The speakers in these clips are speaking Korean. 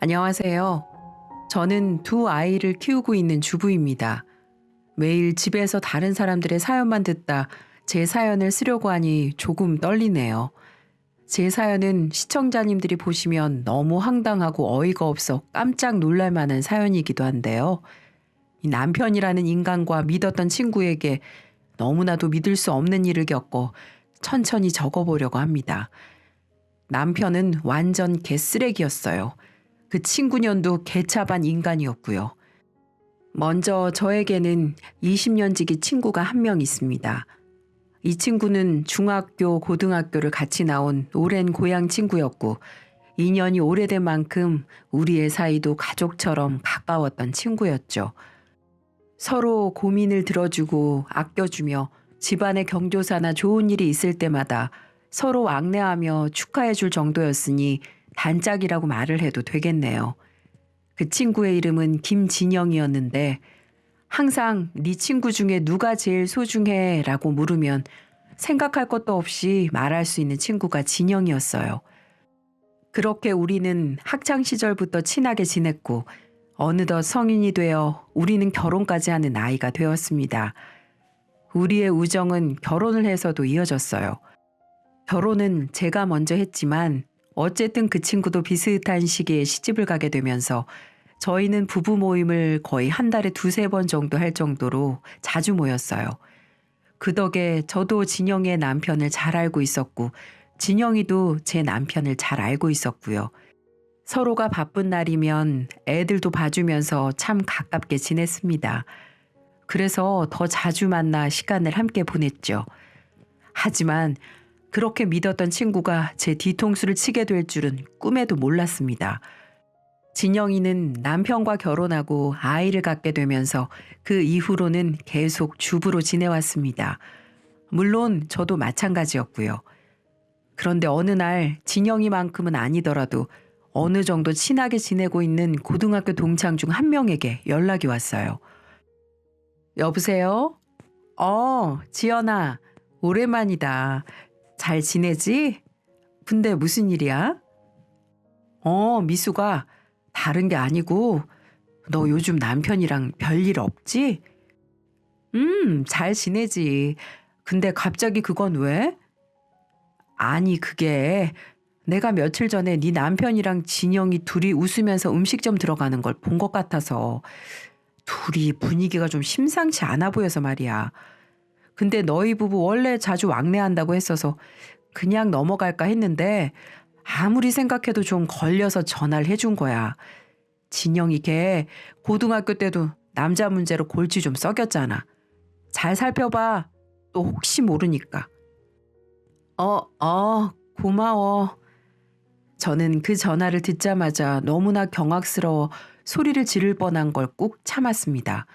안녕하세요. 저는 두 아이를 키우고 있는 주부입니다. 매일 집에서 다른 사람들의 사연만 듣다 제 사연을 쓰려고 하니 조금 떨리네요. 제 사연은 시청자님들이 보시면 너무 황당하고 어이가 없어 깜짝 놀랄 만한 사연이기도 한데요. 이 남편이라는 인간과 믿었던 친구에게 너무나도 믿을 수 없는 일을 겪어 천천히 적어보려고 합니다. 남편은 완전 개쓰레기였어요. 그 친구년도 개차반 인간이었고요. 먼저 저에게는 20년 지기 친구가 한 명 있습니다. 이 친구는 중학교, 고등학교를 같이 나온 오랜 고향 친구였고 인연이 오래된 만큼 우리의 사이도 가족처럼 가까웠던 친구였죠. 서로 고민을 들어주고 아껴주며 집안의 경조사나 좋은 일이 있을 때마다 서로 왕래하며 축하해줄 정도였으니 단짝이라고 말을 해도 되겠네요. 그 친구의 이름은 김진영이었는데 항상 네 친구 중에 누가 제일 소중해? 라고 물으면 생각할 것도 없이 말할 수 있는 친구가 진영이었어요. 그렇게 우리는 학창 시절부터 친하게 지냈고 어느덧 성인이 되어 우리는 결혼까지 하는 나이가 되었습니다. 우리의 우정은 결혼을 해서도 이어졌어요. 결혼은 제가 먼저 했지만 어쨌든 그 친구도 비슷한 시기에 시집을 가게 되면서 저희는 부부 모임을 거의 한 달에 두세 번 정도 할 정도로 자주 모였어요. 그 덕에 저도 진영의 남편을 잘 알고 있었고 진영이도 제 남편을 잘 알고 있었고요. 서로가 바쁜 날이면 애들도 봐주면서 참 가깝게 지냈습니다. 그래서 더 자주 만나 시간을 함께 보냈죠. 하지만 그렇게 믿었던 친구가 제 뒤통수를 치게 될 줄은 꿈에도 몰랐습니다. 진영이는 남편과 결혼하고 아이를 갖게 되면서 그 이후로는 계속 주부로 지내왔습니다. 물론 저도 마찬가지였고요. 그런데 어느 날 진영이만큼은 아니더라도 어느 정도 친하게 지내고 있는 고등학교 동창 중 한 명에게 연락이 왔어요. 여보세요? 지연아, 오랜만이다. 잘 지내지? 근데 무슨 일이야? 미수가 다른 게 아니고 너 요즘 남편이랑 별일 없지? 잘 지내지. 근데 갑자기 그건 왜? 아니 그게 내가 며칠 전에 네 남편이랑 진영이 둘이 웃으면서 음식점 들어가는 걸 본 것 같아서 둘이 분위기가 좀 심상치 않아 보여서 말이야. 근데 너희 부부 원래 자주 왕래한다고 했어서 그냥 넘어갈까 했는데 아무리 생각해도 좀 걸려서 전화를 해준 거야. 진영이 걔 고등학교 때도 남자 문제로 골치 좀 썩였잖아. 잘 살펴봐. 또 혹시 모르니까. 고마워. 저는 그 전화를 듣자마자 너무나 경악스러워 소리를 지를 뻔한 걸 꾹 참았습니다.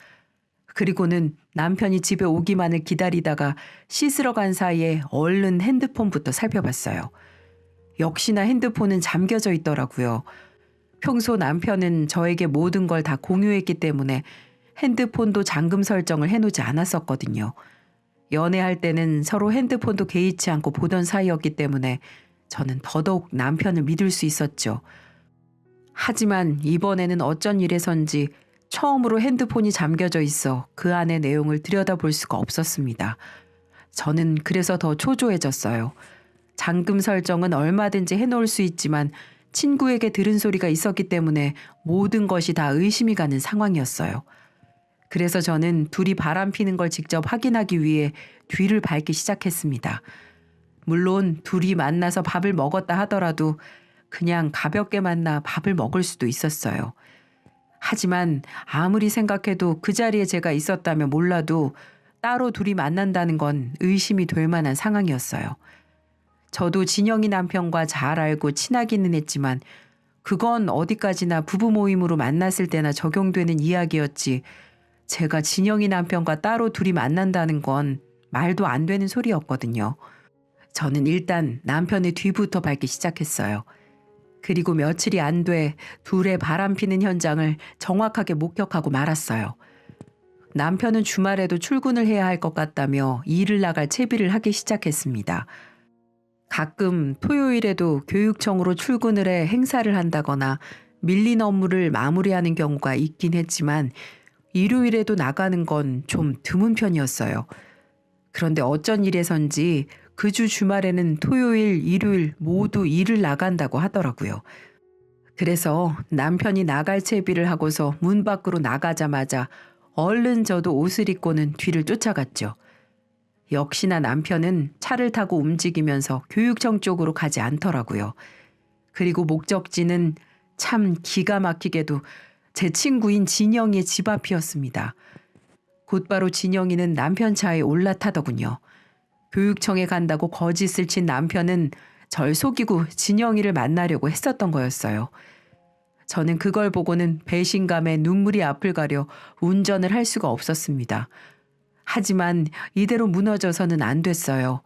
그리고는 남편이 집에 오기만을 기다리다가 씻으러 간 사이에 얼른 핸드폰부터 살펴봤어요. 역시나 핸드폰은 잠겨져 있더라고요. 평소 남편은 저에게 모든 걸 다 공유했기 때문에 핸드폰도 잠금 설정을 해놓지 않았었거든요. 연애할 때는 서로 핸드폰도 개의치 않고 보던 사이였기 때문에 저는 더더욱 남편을 믿을 수 있었죠. 하지만 이번에는 어쩐 일에선지 처음으로 핸드폰이 잠겨져 있어 그 안의 내용을 들여다볼 수가 없었습니다. 저는 그래서 더 초조해졌어요. 잠금 설정은 얼마든지 해놓을 수 있지만 친구에게 들은 소리가 있었기 때문에 모든 것이 다 의심이 가는 상황이었어요. 그래서 저는 둘이 바람피는 걸 직접 확인하기 위해 뒤를 밟기 시작했습니다. 물론 둘이 만나서 밥을 먹었다 하더라도 그냥 가볍게 만나 밥을 먹을 수도 있었어요. 하지만 아무리 생각해도 그 자리에 제가 있었다면 몰라도 따로 둘이 만난다는 건 의심이 될 만한 상황이었어요. 저도 진영이 남편과 잘 알고 친하기는 했지만 그건 어디까지나 부부 모임으로 만났을 때나 적용되는 이야기였지 제가 진영이 남편과 따로 둘이 만난다는 건 말도 안 되는 소리였거든요. 저는 일단 남편의 뒤부터 밟기 시작했어요. 그리고 며칠이 안 돼 둘의 바람피는 현장을 정확하게 목격하고 말았어요. 남편은 주말에도 출근을 해야 할 것 같다며 일을 나갈 채비를 하기 시작했습니다. 가끔 토요일에도 교육청으로 출근을 해 행사를 한다거나 밀린 업무를 마무리하는 경우가 있긴 했지만 일요일에도 나가는 건 좀 드문 편이었어요. 그런데 어쩐 일에선지 그 주 주말에는 토요일, 일요일 모두 일을 나간다고 하더라고요. 그래서 남편이 나갈 채비를 하고서 문 밖으로 나가자마자 얼른 저도 옷을 입고는 뒤를 쫓아갔죠. 역시나 남편은 차를 타고 움직이면서 교육청 쪽으로 가지 않더라고요. 그리고 목적지는 참 기가 막히게도 제 친구인 진영이의 집 앞이었습니다. 곧바로 진영이는 남편 차에 올라타더군요. 교육청에 간다고 거짓을 친 남편은 절 속이고 진영이를 만나려고 했었던 거였어요. 저는 그걸 보고는 배신감에 눈물이 앞을 가려 운전을 할 수가 없었습니다. 하지만 이대로 무너져서는 안 됐어요.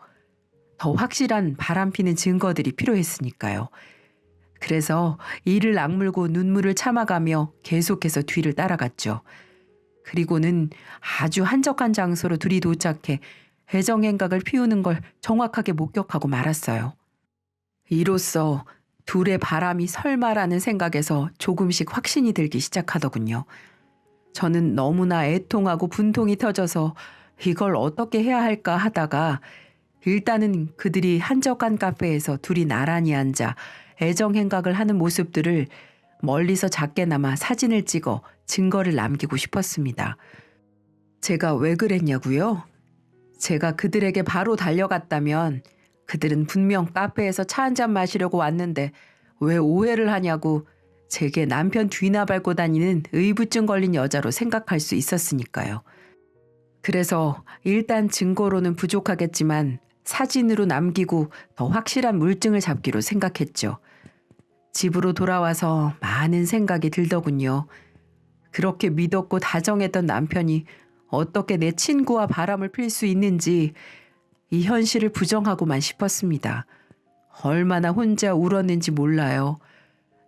더 확실한 바람피는 증거들이 필요했으니까요. 그래서 이를 악물고 눈물을 참아가며 계속해서 뒤를 따라갔죠. 그리고는 아주 한적한 장소로 둘이 도착해 애정행각을 피우는 걸 정확하게 목격하고 말았어요. 이로써 둘의 바람이 설마라는 생각에서 조금씩 확신이 들기 시작하더군요. 저는 너무나 애통하고 분통이 터져서 이걸 어떻게 해야 할까 하다가 일단은 그들이 한적한 카페에서 둘이 나란히 앉아 애정행각을 하는 모습들을 멀리서 작게나마 사진을 찍어 증거를 남기고 싶었습니다. 제가 왜 그랬냐고요? 제가 그들에게 바로 달려갔다면 그들은 분명 카페에서 차 한잔 마시려고 왔는데 왜 오해를 하냐고 제게 남편 뒤나 밟고 다니는 의부증 걸린 여자로 생각할 수 있었으니까요. 그래서 일단 증거로는 부족하겠지만 사진으로 남기고 더 확실한 물증을 잡기로 생각했죠. 집으로 돌아와서 많은 생각이 들더군요. 그렇게 믿었고 다정했던 남편이 어떻게 내 친구와 바람을 필 수 있는지 이 현실을 부정하고만 싶었습니다. 얼마나 혼자 울었는지 몰라요.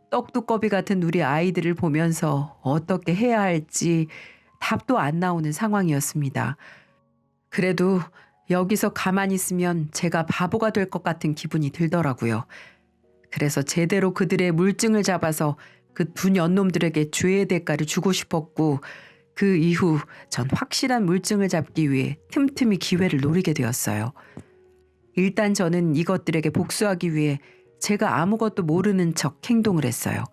떡두꺼비 같은 우리 아이들을 보면서 어떻게 해야 할지 답도 안 나오는 상황이었습니다. 그래도 여기서 가만히 있으면 제가 바보가 될 것 같은 기분이 들더라고요. 그래서 제대로 그들의 물증을 잡아서 그 두 년놈들에게 죄의 대가를 주고 싶었고 그 이후 전 확실한 물증을 잡기 위해 틈틈이 기회를 노리게 되었어요. 일단 저는 이것들에게 복수하기 위해 제가 아무것도 모르는 척 행동을 했어요.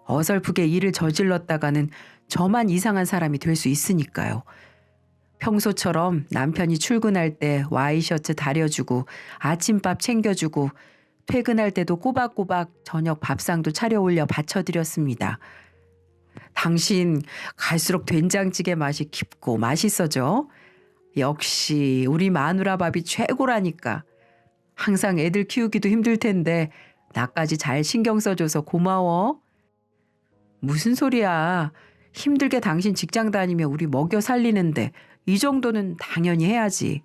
어설프게 일을 저질렀다가는 저만 이상한 사람이 될 수 있으니까요. 평소처럼 남편이 출근할 때 와이셔츠 다려주고 아침밥 챙겨주고 퇴근할 때도 꼬박꼬박 저녁 밥상도 차려올려 바쳐드렸습니다. 당신 갈수록 된장찌개 맛이 깊고 맛있어져. 역시 우리 마누라 밥이 최고라니까. 항상 애들 키우기도 힘들 텐데 나까지 잘 신경 써줘서 고마워. 무슨 소리야. 힘들게 당신 직장 다니며 우리 먹여 살리는데 이 정도는 당연히 해야지.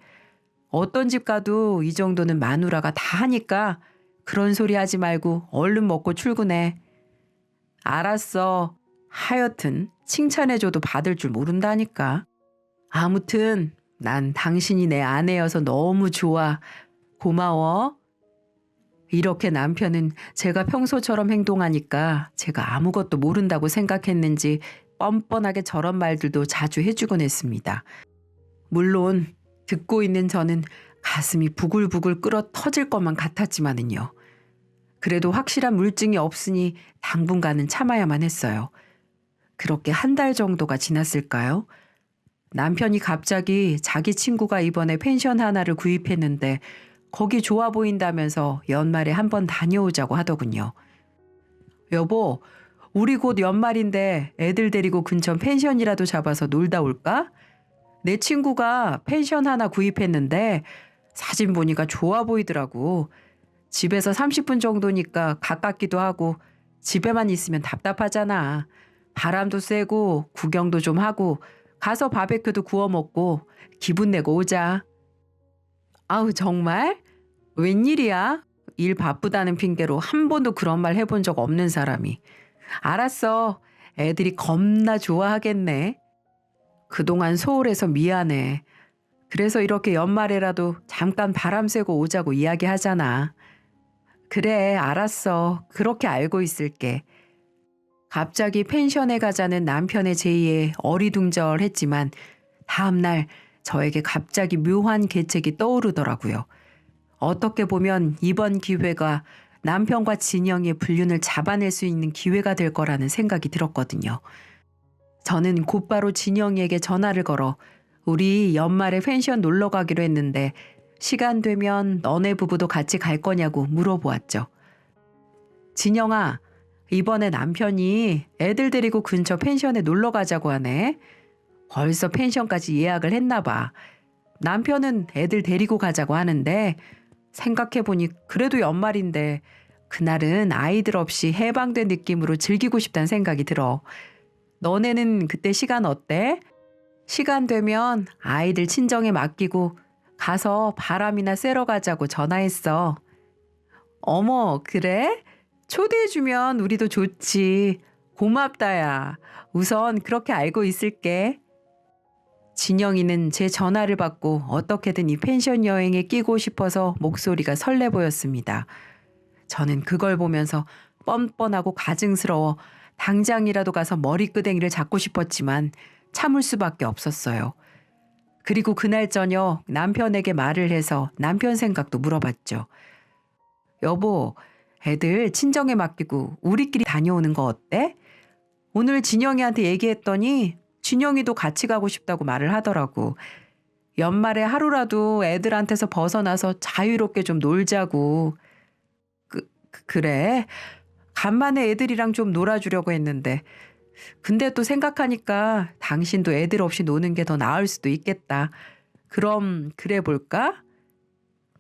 어떤 집 가도 이 정도는 마누라가 다 하니까 그런 소리 하지 말고 얼른 먹고 출근해. 알았어. 하여튼 칭찬해줘도 받을 줄 모른다니까. 아무튼 난 당신이 내 아내여서 너무 좋아. 고마워. 이렇게 남편은 제가 평소처럼 행동하니까 제가 아무것도 모른다고 생각했는지 뻔뻔하게 저런 말들도 자주 해주곤 했습니다. 물론 듣고 있는 저는 가슴이 부글부글 끓어 터질 것만 같았지만은요. 그래도 확실한 물증이 없으니 당분간은 참아야만 했어요. 그렇게 한 달 정도가 지났을까요? 남편이 갑자기 자기 친구가 이번에 펜션 하나를 구입했는데 거기 좋아 보인다면서 연말에 한번 다녀오자고 하더군요. 여보, 우리 곧 연말인데 애들 데리고 근처 펜션이라도 잡아서 놀다 올까? 내 친구가 펜션 하나 구입했는데 사진 보니까 좋아 보이더라고. 집에서 30분 정도니까 가깝기도 하고 집에만 있으면 답답하잖아. 바람도 쐬고 구경도 좀 하고 가서 바베큐도 구워 먹고 기분 내고 오자. 아우 정말? 웬일이야? 일 바쁘다는 핑계로 한 번도 그런 말 해본 적 없는 사람이. 알았어. 애들이 겁나 좋아하겠네. 그동안 소홀해서 미안해. 그래서 이렇게 연말에라도 잠깐 바람 쐬고 오자고 이야기하잖아. 그래, 알았어. 그렇게 알고 있을게. 갑자기 펜션에 가자는 남편의 제의에 어리둥절했지만 다음날 저에게 갑자기 묘한 계책이 떠오르더라고요. 어떻게 보면 이번 기회가 남편과 진영의 불륜을 잡아낼 수 있는 기회가 될 거라는 생각이 들었거든요. 저는 곧바로 진영이에게 전화를 걸어 우리 연말에 펜션 놀러 가기로 했는데 시간 되면 너네 부부도 같이 갈 거냐고 물어보았죠. 진영아, 이번에 남편이 애들 데리고 근처 펜션에 놀러 가자고 하네. 벌써 펜션까지 예약을 했나 봐. 남편은 애들 데리고 가자고 하는데 생각해보니 그래도 연말인데 그날은 아이들 없이 해방된 느낌으로 즐기고 싶다는 생각이 들어. 너네는 그때 시간 어때? 시간 되면 아이들 친정에 맡기고 가서 바람이나 쐬러 가자고 전화했어. 어머, 그래? 초대해주면 우리도 좋지. 고맙다, 야. 우선 그렇게 알고 있을게. 진영이는 제 전화를 받고 어떻게든 이 펜션 여행에 끼고 싶어서 목소리가 설레 보였습니다. 저는 그걸 보면서 뻔뻔하고 가증스러워 당장이라도 가서 머리끄댕이를 잡고 싶었지만 참을 수밖에 없었어요. 그리고 그날 저녁 남편에게 말을 해서 남편 생각도 물어봤죠. 여보, 애들 친정에 맡기고 우리끼리 다녀오는 거 어때? 오늘 진영이한테 얘기했더니 진영이도 같이 가고 싶다고 말을 하더라고. 연말에 하루라도 애들한테서 벗어나서 자유롭게 좀 놀자고. 그래. 간만에 애들이랑 좀 놀아주려고 했는데. 근데 또 생각하니까 당신도 애들 없이 노는 게 더 나을 수도 있겠다. 그럼 그래 볼까?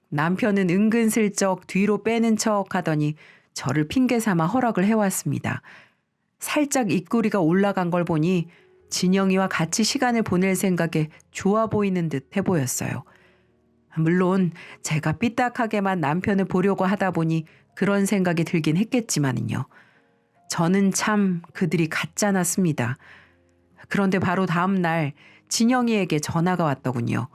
남편은 은근슬쩍 뒤로 빼는 척 하더니 저를 핑계 삼아 허락을 해왔습니다. 살짝 입꼬리가 올라간 걸 보니 진영이와 같이 시간을 보낼 생각에 좋아 보이는 듯 해 보였어요. 물론 제가 삐딱하게만 남편을 보려고 하다 보니 그런 생각이 들긴 했겠지만은요. 저는 참 그들이 같잖았습니다. 그런데 바로 다음 날 진영이에게 전화가 왔더군요.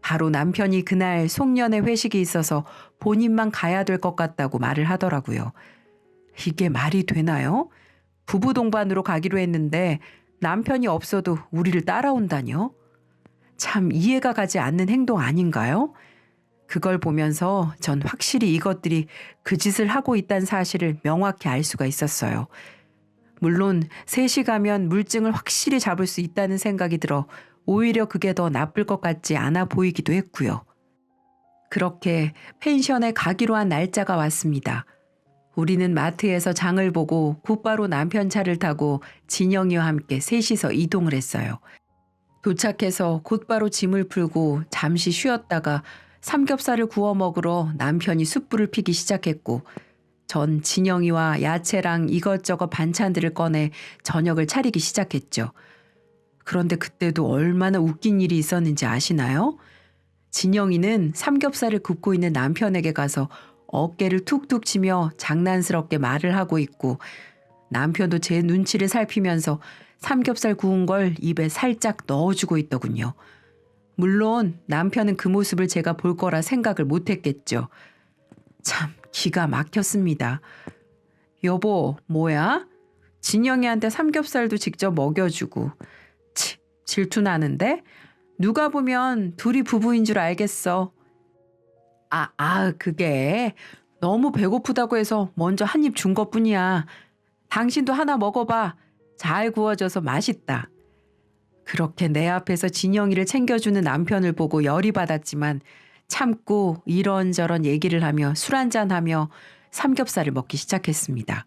바로 남편이 그날 송년회 회식이 있어서 본인만 가야 될 것 같다고 말을 하더라고요. 이게 말이 되나요? 부부 동반으로 가기로 했는데 남편이 없어도 우리를 따라온다뇨? 참 이해가 가지 않는 행동 아닌가요? 그걸 보면서 전 확실히 이것들이 그 짓을 하고 있다는 사실을 명확히 알 수가 있었어요. 물론 셋이 가면 물증을 확실히 잡을 수 있다는 생각이 들어 오히려 그게 더 나쁠 것 같지 않아 보이기도 했고요. 그렇게 펜션에 가기로 한 날짜가 왔습니다. 우리는 마트에서 장을 보고 곧바로 남편 차를 타고 진영이와 함께 셋이서 이동을 했어요. 도착해서 곧바로 짐을 풀고 잠시 쉬었다가 삼겹살을 구워 먹으러 남편이 숯불을 피기 시작했고 전 진영이와 야채랑 이것저것 반찬들을 꺼내 저녁을 차리기 시작했죠. 그런데 그때도 얼마나 웃긴 일이 있었는지 아시나요? 진영이는 삼겹살을 굽고 있는 남편에게 가서 어깨를 툭툭 치며 장난스럽게 말을 하고 있고 남편도 제 눈치를 살피면서 삼겹살 구운 걸 입에 살짝 넣어주고 있더군요. 물론 남편은 그 모습을 제가 볼 거라 생각을 못했겠죠. 참 기가 막혔습니다. 여보, 뭐야? 진영이한테 삼겹살도 직접 먹여주고. 치, 질투나는데? 누가 보면 둘이 부부인 줄 알겠어. 그게 너무 배고프다고 해서 먼저 한 입 준 것뿐이야. 당신도 하나 먹어봐. 잘 구워져서 맛있다. 그렇게 내 앞에서 진영이를 챙겨주는 남편을 보고 열이 받았지만 참고 이런저런 얘기를 하며 술 한잔하며 삼겹살을 먹기 시작했습니다.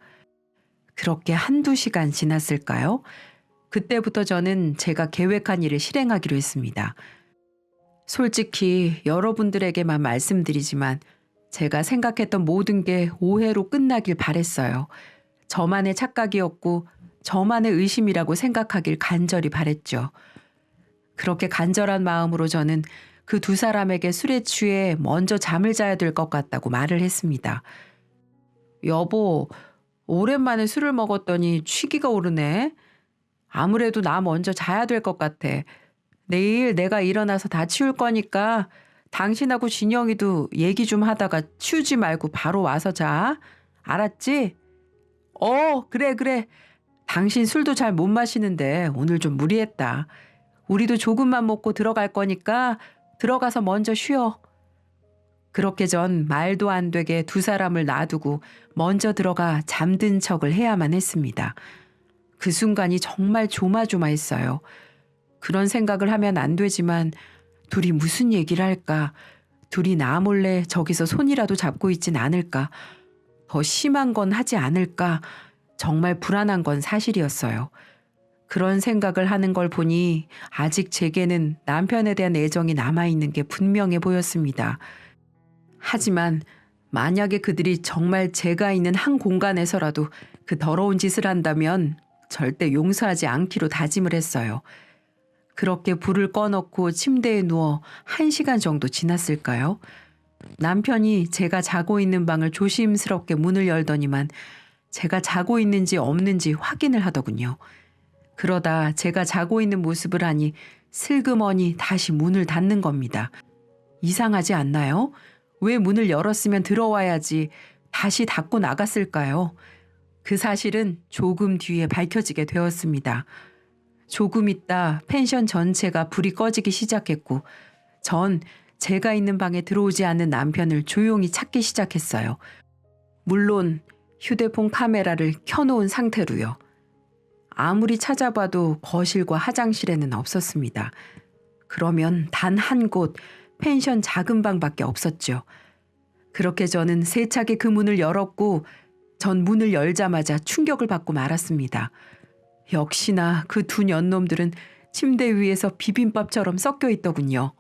그렇게 한두 시간 지났을까요? 그때부터 저는 제가 계획한 일을 실행하기로 했습니다. 솔직히 여러분들에게만 말씀드리지만 제가 생각했던 모든 게 오해로 끝나길 바랬어요. 저만의 착각이었고 저만의 의심이라고 생각하길 간절히 바랬죠. 그렇게 간절한 마음으로 저는 그 두 사람에게 술에 취해 먼저 잠을 자야 될 것 같다고 말을 했습니다. 여보, 오랜만에 술을 먹었더니 취기가 오르네. 아무래도 나 먼저 자야 될 것 같아. 내일 내가 일어나서 다 치울 거니까 당신하고 진영이도 얘기 좀 하다가 치우지 말고 바로 와서 자. 알았지? 그래. 당신 술도 잘 못 마시는데 오늘 좀 무리했다. 우리도 조금만 먹고 들어갈 거니까 들어가서 먼저 쉬어. 그렇게 전 말도 안 되게 두 사람을 놔두고 먼저 들어가 잠든 척을 해야만 했습니다. 그 순간이 정말 조마조마했어요. 그런 생각을 하면 안 되지만 둘이 무슨 얘기를 할까? 둘이 나 몰래 저기서 손이라도 잡고 있진 않을까? 더 심한 건 하지 않을까? 정말 불안한 건 사실이었어요. 그런 생각을 하는 걸 보니 아직 제게는 남편에 대한 애정이 남아있는 게 분명해 보였습니다. 하지만 만약에 그들이 정말 제가 있는 한 공간에서라도 그 더러운 짓을 한다면 절대 용서하지 않기로 다짐을 했어요. 그렇게 불을 꺼놓고 침대에 누워 1시간 정도 지났을까요? 남편이 제가 자고 있는 방을 조심스럽게 문을 열더니만 제가 자고 있는지 없는지 확인을 하더군요. 그러다 제가 자고 있는 모습을 하니 슬그머니 다시 문을 닫는 겁니다. 이상하지 않나요? 왜 문을 열었으면 들어와야지 다시 닫고 나갔을까요? 그 사실은 조금 뒤에 밝혀지게 되었습니다. 조금 있다 펜션 전체가 불이 꺼지기 시작했고 전 제가 있는 방에 들어오지 않는 남편을 조용히 찾기 시작했어요. 물론 휴대폰 카메라를 켜놓은 상태로요. 아무리 찾아봐도 거실과 화장실에는 없었습니다. 그러면 단 한 곳 펜션 작은 방밖에 없었죠. 그렇게 저는 세차게 그 문을 열었고 전 문을 열자마자 충격을 받고 말았습니다. 역시나 그 두 년놈들은 침대 위에서 비빔밥처럼 섞여 있더군요.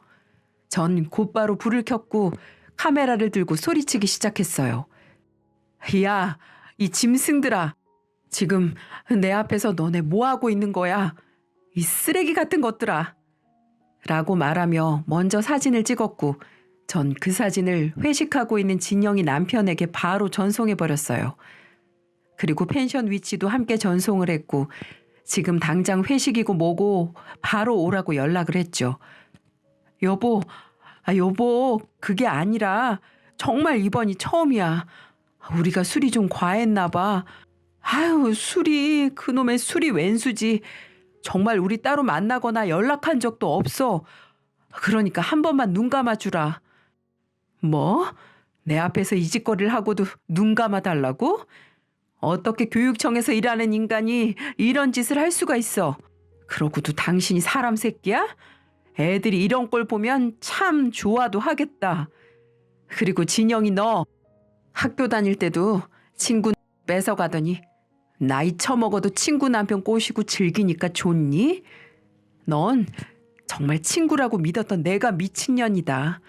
전 곧바로 불을 켰고 카메라를 들고 소리치기 시작했어요. 야, 이 짐승들아. 지금 내 앞에서 너네 뭐하고 있는 거야? 이 쓰레기 같은 것들아. 라고 말하며 먼저 사진을 찍었고 전 그 사진을 회식하고 있는 진영이 남편에게 바로 전송해버렸어요. 그리고 펜션 위치도 함께 전송을 했고 지금 당장 회식이고 뭐고 바로 오라고 연락을 했죠. 여보, 여보, 그게 아니라 정말 이번이 처음이야. 우리가 술이 좀 과했나 봐. 아유, 술이, 그놈의 술이 웬수지. 정말 우리 따로 만나거나 연락한 적도 없어. 그러니까 한 번만 눈 감아주라. 뭐? 내 앞에서 이 짓거리를 하고도 눈 감아달라고? 어떻게 교육청에서 일하는 인간이 이런 짓을 할 수가 있어? 그러고도 당신이 사람 새끼야? 애들이 이런 꼴 보면 참 좋아도 하겠다. 그리고 진영이 너 학교 다닐 때도 친구 뺏어가더니 나이 처먹어도 친구 남편 꼬시고 즐기니까 좋니? 넌 정말 친구라고 믿었던 내가 미친년이다.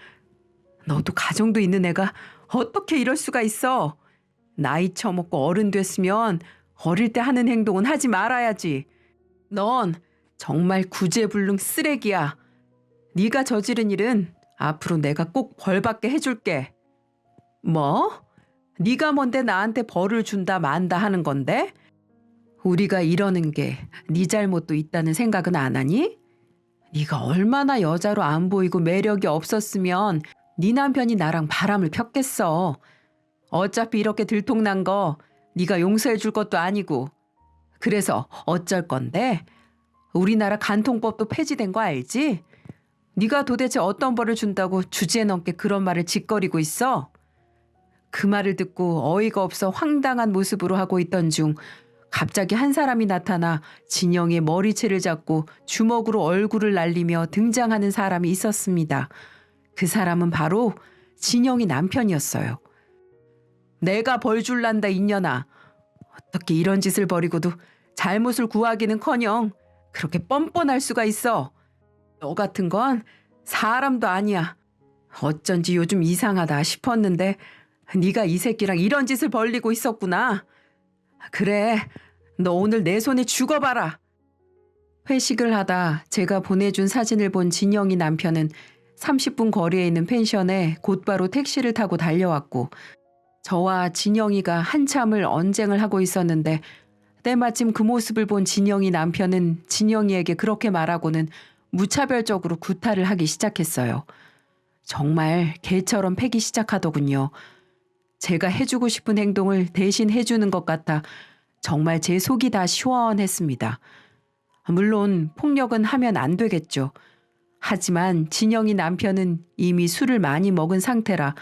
너도 가정도 있는 애가 어떻게 이럴 수가 있어? 나이 처먹고 어른 됐으면 어릴 때 하는 행동은 하지 말아야지. 넌 정말 구제불능 쓰레기야. 네가 저지른 일은 앞으로 내가 꼭 벌받게 해줄게. 뭐? 네가 뭔데 나한테 벌을 준다 만다 하는 건데? 우리가 이러는 게 네 잘못도 있다는 생각은 안 하니? 네가 얼마나 여자로 안 보이고 매력이 없었으면 네 남편이 나랑 바람을 폈겠어. 어차피 이렇게 들통난 거 네가 용서해 줄 것도 아니고. 그래서 어쩔 건데? 우리나라 간통법도 폐지된 거 알지? 네가 도대체 어떤 벌을 준다고 주제 넘게 그런 말을 짓거리고 있어? 그 말을 듣고 어이가 없어 황당한 모습으로 하고 있던 중 갑자기 한 사람이 나타나 진영의 머리채를 잡고 주먹으로 얼굴을 날리며 등장하는 사람이 있었습니다. 그 사람은 바로 진영이 남편이었어요. 내가 벌 줄란다 이년아. 어떻게 이런 짓을 벌이고도 잘못을 구하기는커녕 그렇게 뻔뻔할 수가 있어. 너 같은 건 사람도 아니야. 어쩐지 요즘 이상하다 싶었는데 네가 이 새끼랑 이런 짓을 벌리고 있었구나. 그래, 너 오늘 내 손에 죽어봐라. 회식을 하다 제가 보내준 사진을 본 진영이 남편은 30분 거리에 있는 펜션에 곧바로 택시를 타고 달려왔고 저와 진영이가 한참을 언쟁을 하고 있었는데 때마침 그 모습을 본 진영이 남편은 진영이에게 그렇게 말하고는 무차별적으로 구타를 하기 시작했어요. 정말 개처럼 패기 시작하더군요. 제가 해주고 싶은 행동을 대신 해주는 것 같아 정말 제 속이 다 시원했습니다. 물론 폭력은 하면 안 되겠죠. 하지만 진영이 남편은 이미 술을 많이 먹은 상태라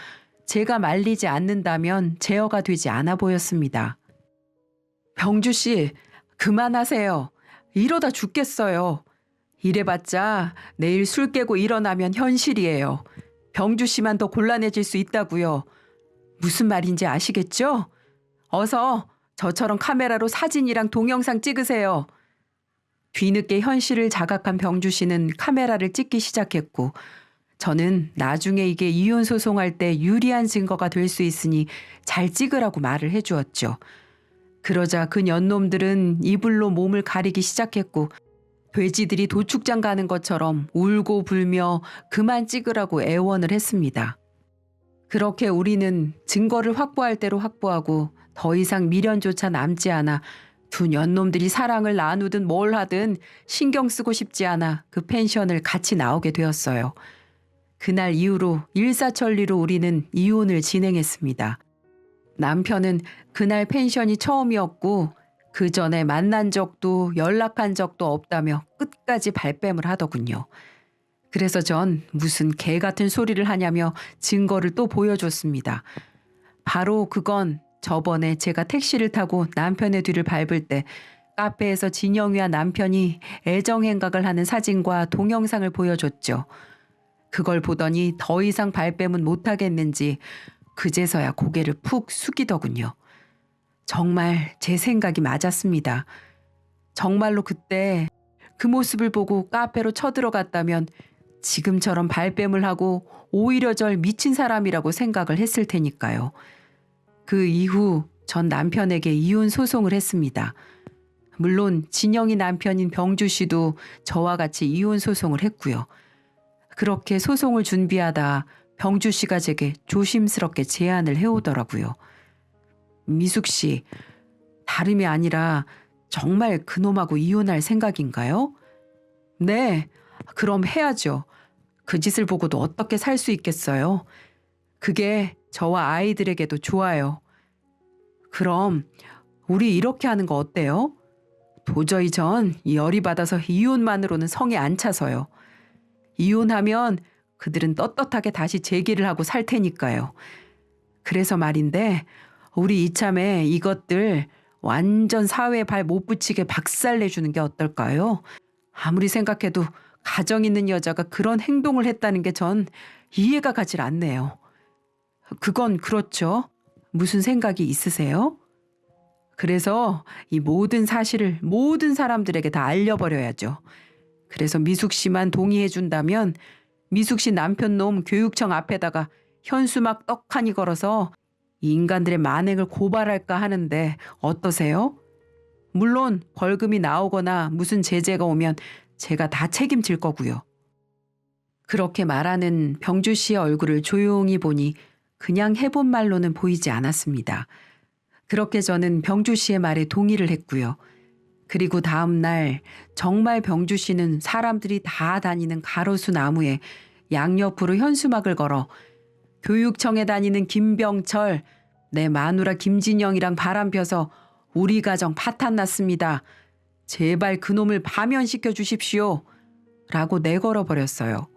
제가 말리지 않는다면 제어가 되지 않아 보였습니다. 병주 씨, 그만하세요. 이러다 죽겠어요. 이래봤자 내일 술 깨고 일어나면 현실이에요. 병주 씨만 더 곤란해질 수 있다고요. 무슨 말인지 아시겠죠? 어서 저처럼 카메라로 사진이랑 동영상 찍으세요. 뒤늦게 현실을 자각한 병주 씨는 카메라를 찍기 시작했고 저는 나중에 이게 이혼 소송할 때 유리한 증거가 될 수 있으니 잘 찍으라고 말을 해주었죠. 그러자 그 년놈들은 이불로 몸을 가리기 시작했고 돼지들이 도축장 가는 것처럼 울고 불며 그만 찍으라고 애원을 했습니다. 그렇게 우리는 증거를 확보할 대로 확보하고 더 이상 미련조차 남지 않아 두 년놈들이 사랑을 나누든 뭘 하든 신경 쓰고 싶지 않아 그 펜션을 같이 나오게 되었어요. 그날 이후로 일사천리로 우리는 이혼을 진행했습니다. 남편은 그날 펜션이 처음이었고 그 전에 만난 적도 연락한 적도 없다며 끝까지 발뺌을 하더군요. 그래서 전 무슨 개 같은 소리를 하냐며 증거를 또 보여줬습니다. 바로 그건 저번에 제가 택시를 타고 남편의 뒤를 밟을 때 카페에서 진영이와 남편이 애정행각을 하는 사진과 동영상을 보여줬죠. 그걸 보더니 더 이상 발뺌은 못하겠는지 그제서야 고개를 푹 숙이더군요. 정말 제 생각이 맞았습니다. 정말로 그때 그 모습을 보고 카페로 쳐들어갔다면 지금처럼 발뺌을 하고 오히려 절 미친 사람이라고 생각을 했을 테니까요. 그 이후 전 남편에게 이혼 소송을 했습니다. 물론 진영이 남편인 병주 씨도 저와 같이 이혼 소송을 했고요. 그렇게 소송을 준비하다 병주 씨가 제게 조심스럽게 제안을 해오더라고요. 미숙 씨, 다름이 아니라 정말 그놈하고 이혼할 생각인가요? 네, 그럼 해야죠. 그 짓을 보고도 어떻게 살 수 있겠어요? 그게 저와 아이들에게도 좋아요. 그럼 우리 이렇게 하는 거 어때요? 도저히 전 열이 받아서 이혼만으로는 성에 안 차서요. 이혼하면 그들은 떳떳하게 다시 재기를 하고 살 테니까요. 그래서 말인데 우리 이참에 이것들 완전 사회에 발 못 붙이게 박살내주는 게 어떨까요? 아무리 생각해도 가정 있는 여자가 그런 행동을 했다는 게 전 이해가 가질 않네요. 그건 그렇죠. 무슨 생각이 있으세요? 그래서 이 모든 사실을 모든 사람들에게 다 알려버려야죠. 그래서 미숙 씨만 동의해 준다면 미숙 씨 남편 놈 교육청 앞에다가 현수막 떡하니 걸어서 이 인간들의 만행을 고발할까 하는데 어떠세요? 물론 벌금이 나오거나 무슨 제재가 오면 제가 다 책임질 거고요. 그렇게 말하는 병주 씨의 얼굴을 조용히 보니 그냥 해본 말로는 보이지 않았습니다. 그렇게 저는 병주 씨의 말에 동의를 했고요. 그리고 다음 날 정말 병주 씨는 사람들이 다 다니는 가로수 나무에 양옆으로 현수막을 걸어 교육청에 다니는 김병철, 내 마누라 김진영이랑 바람 펴서 우리 가정 파탄 났습니다. 제발 그놈을 파면시켜 주십시오. 라고 내걸어 버렸어요.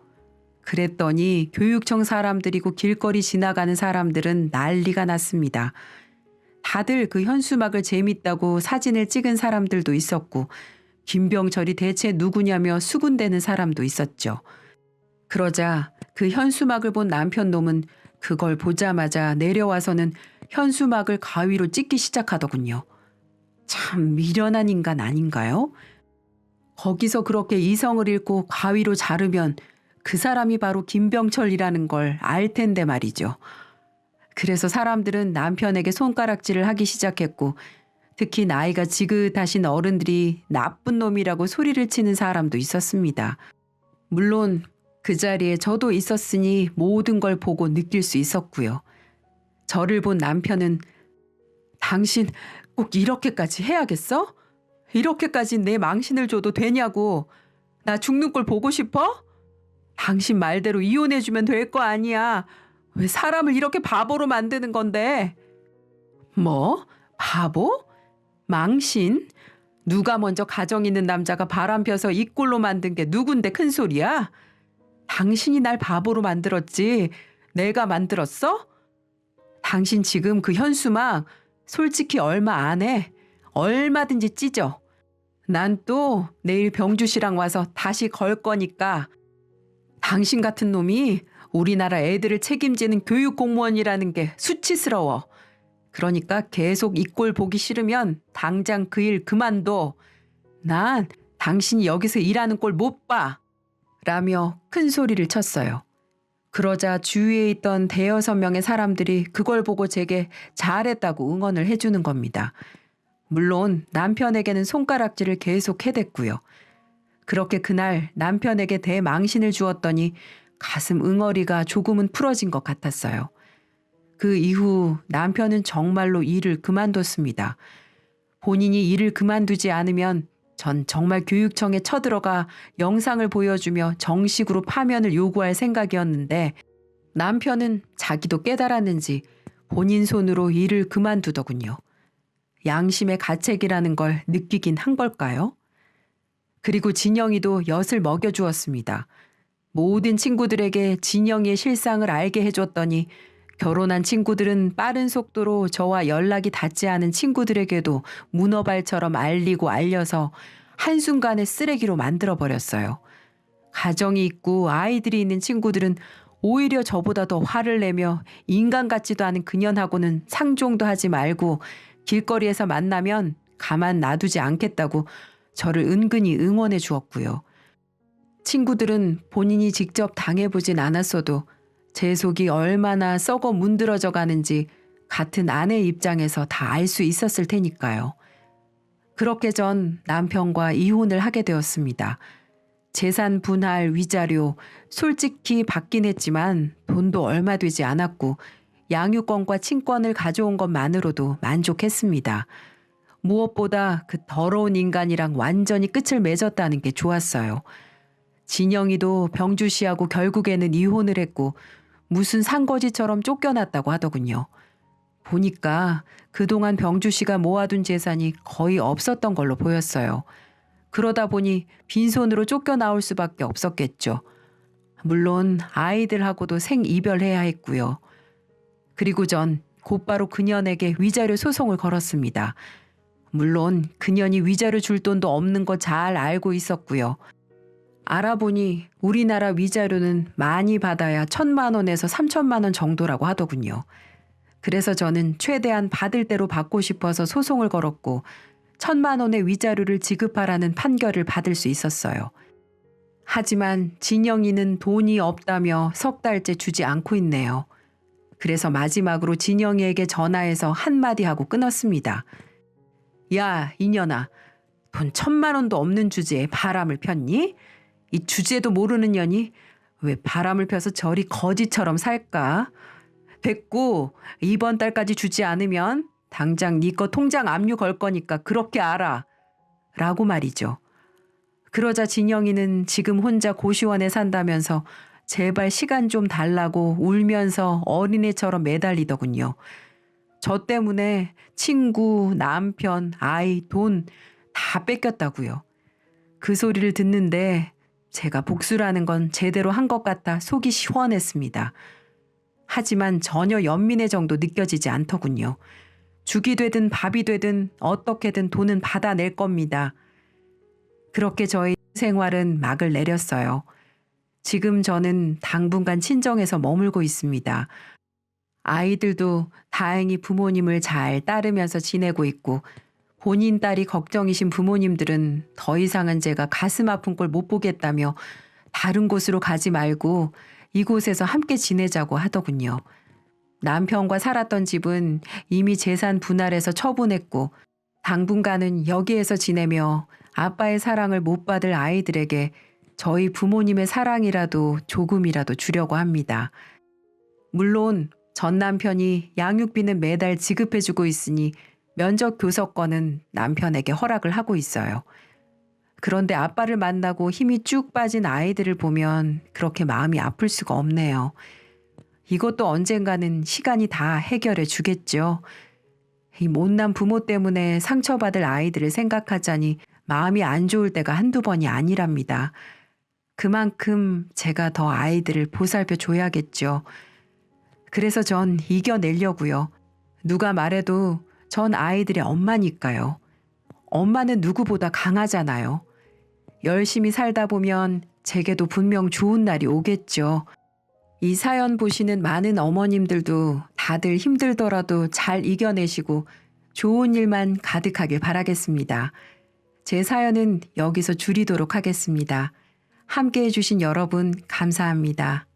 그랬더니 교육청 사람들이고 길거리 지나가는 사람들은 난리가 났습니다. 다들 그 현수막을 재밌다고 사진을 찍은 사람들도 있었고 김병철이 대체 누구냐며 수군대는 사람도 있었죠. 그러자 그 현수막을 본 남편 놈은 그걸 보자마자 내려와서는 현수막을 가위로 찢기 시작하더군요. 참 미련한 인간 아닌가요? 거기서 그렇게 이성을 잃고 가위로 자르면 그 사람이 바로 김병철이라는 걸 알 텐데 말이죠. 그래서 사람들은 남편에게 손가락질을 하기 시작했고 특히 나이가 지긋하신 어른들이 나쁜 놈이라고 소리를 치는 사람도 있었습니다. 물론 그 자리에 저도 있었으니 모든 걸 보고 느낄 수 있었고요. 저를 본 남편은 당신 꼭 이렇게까지 해야겠어? 이렇게까지 내 망신을 줘도 되냐고. 나 죽는 꼴 보고 싶어? 당신 말대로 이혼해주면 될 거 아니야. 왜 사람을 이렇게 바보로 만드는 건데? 뭐? 바보? 망신? 누가 먼저 가정 있는 남자가 바람 펴서 이 꼴로 만든 게 누군데 큰 소리야? 당신이 날 바보로 만들었지. 내가 만들었어? 당신 지금 그 현수막 솔직히 얼마 안 해. 얼마든지 찢어. 난 또 내일 병주 씨랑 와서 다시 걸 거니까. 당신 같은 놈이 우리나라 애들을 책임지는 교육 공무원이라는 게 수치스러워. 그러니까 계속 이 꼴 보기 싫으면 당장 그 일 그만둬. 난 당신이 여기서 일하는 꼴 못 봐. 라며 큰 소리를 쳤어요. 그러자 주위에 있던 대여섯 명의 사람들이 그걸 보고 제게 잘했다고 응원을 해주는 겁니다. 물론 남편에게는 손가락질을 계속 해댔고요. 그렇게 그날 남편에게 대망신을 주었더니 가슴 응어리가 조금은 풀어진 것 같았어요. 그 이후 남편은 정말로 일을 그만뒀습니다. 본인이 일을 그만두지 않으면 전 정말 교육청에 쳐들어가 영상을 보여주며 정식으로 파면을 요구할 생각이었는데 남편은 자기도 깨달았는지 본인 손으로 일을 그만두더군요. 양심의 가책이라는 걸 느끼긴 한 걸까요? 그리고 진영이도 엿을 먹여주었습니다. 모든 친구들에게 진영이의 실상을 알게 해줬더니 결혼한 친구들은 빠른 속도로 저와 연락이 닿지 않은 친구들에게도 문어발처럼 알리고 알려서 한순간에 쓰레기로 만들어버렸어요. 가정이 있고 아이들이 있는 친구들은 오히려 저보다 더 화를 내며 인간 같지도 않은 그년하고는 상종도 하지 말고 길거리에서 만나면 가만 놔두지 않겠다고 저를 은근히 응원해 주었고요. 친구들은 본인이 직접 당해보진 않았어도 제 속이 얼마나 썩어 문드러져 가는지 같은 아내 입장에서 다 알 수 있었을 테니까요. 그렇게 전 남편과 이혼을 하게 되었습니다. 재산 분할 위자료 솔직히 받긴 했지만 돈도 얼마 되지 않았고 양육권과 친권을 가져온 것만으로도 만족했습니다. 무엇보다 그 더러운 인간이랑 완전히 끝을 맺었다는 게 좋았어요. 진영이도 병주 씨하고 결국에는 이혼을 했고 무슨 산거지처럼 쫓겨났다고 하더군요. 보니까 그동안 병주 씨가 모아둔 재산이 거의 없었던 걸로 보였어요. 그러다 보니 빈손으로 쫓겨나올 수밖에 없었겠죠. 물론 아이들하고도 생이별해야 했고요. 그리고 전 곧바로 그년에게 위자료 소송을 걸었습니다. 물론 그년이 위자료 줄 돈도 없는 거 잘 알고 있었고요. 알아보니 우리나라 위자료는 많이 받아야 1,000만 원에서 3,000만 원 정도라고 하더군요. 그래서 저는 최대한 받을 대로 받고 싶어서 소송을 걸었고 1,000만 원의 위자료를 지급하라는 판결을 받을 수 있었어요. 하지만 진영이는 돈이 없다며 석 달째 주지 않고 있네요. 그래서 마지막으로 진영이에게 전화해서 한마디 하고 끊었습니다. 야, 이년아, 돈 1,000만 원도 없는 주제에 바람을 폈니? 이 주제도 모르는 년이 왜 바람을 펴서 저리 거지처럼 살까? 됐고 이번 달까지 주지 않으면 당장 네 거 통장 압류 걸 거니까 그렇게 알아. 라고 말이죠. 그러자 진영이는 지금 혼자 고시원에 산다면서 제발 시간 좀 달라고 울면서 어린애처럼 매달리더군요. 저 때문에 친구, 남편, 아이, 돈 다 뺏겼다고요. 그 소리를 듣는데 제가 복수라는 건 제대로 한 것 같아 속이 시원했습니다. 하지만 전혀 연민의 정도 느껴지지 않더군요. 죽이 되든 밥이 되든 어떻게든 돈은 받아낼 겁니다. 그렇게 저희 생활은 막을 내렸어요. 지금 저는 당분간 친정에서 머물고 있습니다. 아이들도 다행히 부모님을 잘 따르면서 지내고 있고 본인 딸이 걱정이신 부모님들은 더 이상은 제가 가슴 아픈 꼴 못 보겠다며 다른 곳으로 가지 말고 이곳에서 함께 지내자고 하더군요. 남편과 살았던 집은 이미 재산 분할해서 처분했고 당분간은 여기에서 지내며 아빠의 사랑을 못 받을 아이들에게 저희 부모님의 사랑이라도 조금이라도 주려고 합니다. 물론 전 남편이 양육비는 매달 지급해주고 있으니 면접 교섭권은 남편에게 허락을 하고 있어요. 그런데 아빠를 만나고 힘이 쭉 빠진 아이들을 보면 그렇게 마음이 아플 수가 없네요. 이것도 언젠가는 시간이 다 해결해 주겠죠. 이 못난 부모 때문에 상처받을 아이들을 생각하자니 마음이 안 좋을 때가 한두 번이 아니랍니다. 그만큼 제가 더 아이들을 보살펴 줘야겠죠. 그래서 전 이겨내려고요. 누가 말해도 전 아이들의 엄마니까요. 엄마는 누구보다 강하잖아요. 열심히 살다 보면 제게도 분명 좋은 날이 오겠죠. 이 사연 보시는 많은 어머님들도 다들 힘들더라도 잘 이겨내시고 좋은 일만 가득하길 바라겠습니다. 제 사연은 여기서 줄이도록 하겠습니다. 함께 해주신 여러분 감사합니다.